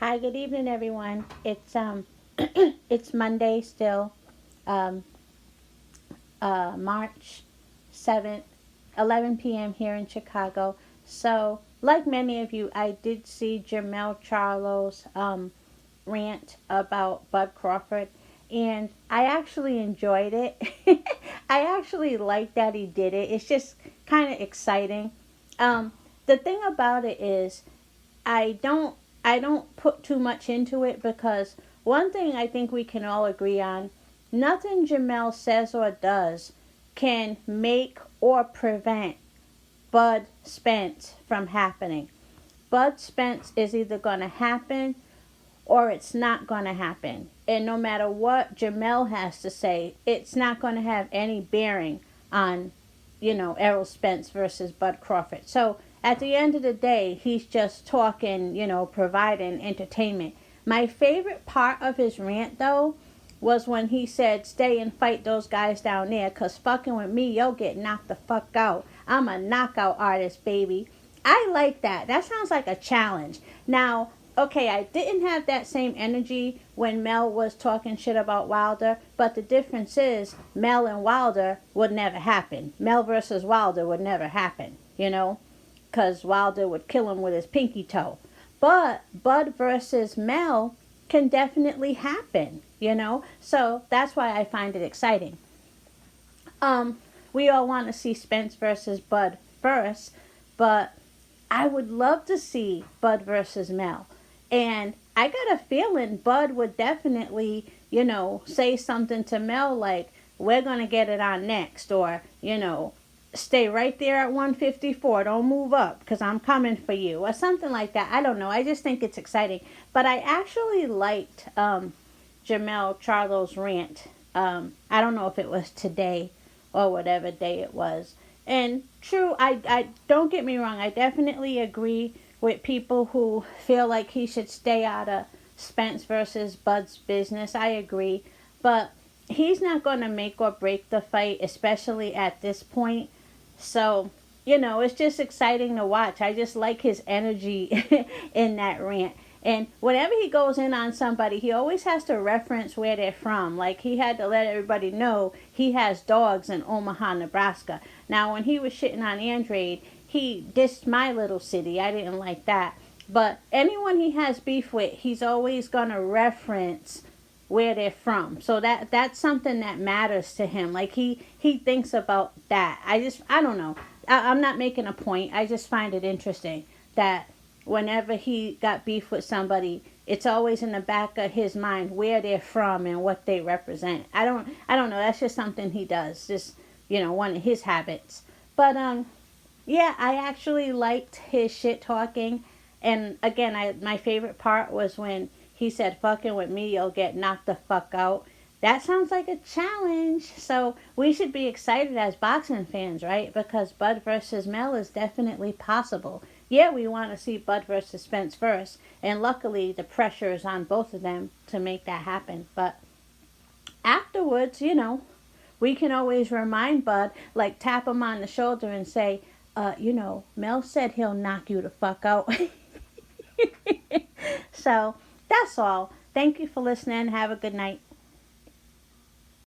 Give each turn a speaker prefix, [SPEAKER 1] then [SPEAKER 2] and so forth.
[SPEAKER 1] Hi, good evening, everyone. It's it's Monday still, um, March 7th, 11 p.m. here in Chicago. So, like many of you, I did see Jermell Charlo's rant about Bud Crawford, and I actually enjoyed it. I actually like that he did it. It's just kind of exciting. Um, the thing about it is, I don't I don't put too much into it because one thing I think we can all agree on, nothing Jamel says or does can make or prevent Bud Spence from happening. Bud Spence is either going to happen or it's not going to happen. And no matter what Jamel has to say, it's not going to have any bearing on, Errol Spence versus Bud Crawford. So at the end of the day, he's just talking, providing entertainment. My favorite part of his rant, though, was when he said, stay and fight those guys down there, because fucking with me, you'll get knocked the fuck out. I'm a knockout artist, baby. I like that. That sounds like a challenge. Now, okay, I didn't have that same energy when Mel was talking shit about Wilder, but the difference is Mel and Wilder would never happen. Mel versus Wilder would never happen, because Wilder would kill him with his pinky toe. But Bud versus Mel can definitely happen. So that's why I find it exciting. Um, we all want to see Spence versus Bud first, but I would love to see Bud versus Mel. And I got a feeling Bud would definitely, say something to Mel like, we're going to get it on next, or, stay right there at 154. Don't move up because I'm coming for you, or something like that. I don't know. I just think it's exciting. But I actually liked Jamel Charlo's rant. I don't know if it was today or whatever day it was. And true, I don't get me wrong. I definitely agree with people who feel like he should stay out of Spence versus Bud's business. I agree, but he's not going to make or break the fight, especially at this point. So, it's just exciting to watch. I just like his energy in that rant. And whenever he goes in on somebody, he always has to reference where they're from. Like he had to let everybody know he has dogs in Omaha, Nebraska. Now, when he was shitting on Andrade, he dissed my little city. I didn't like that. But anyone he has beef with, he's always going to reference where they're from. So that's something that matters to him. Like he thinks about that. I don't know. I'm not making a point. I just find it interesting that whenever he got beef with somebody, it's always in the back of his mind where they're from and what they represent. I don't know. That's just something he does. Just one of his habits. But yeah, I actually liked his shit talking. And again, my favorite part was when he said, fucking with me, you'll get knocked the fuck out. That sounds like a challenge. So we should be excited as boxing fans, right? Because Bud versus Mel is definitely possible. Yeah, we want to see Bud versus Spence first. And luckily, the pressure is on both of them to make that happen. But afterwards, we can always remind Bud, like tap him on the shoulder and say, Mel said he'll knock you the fuck out. So that's all. Thank you for listening. Have a good night.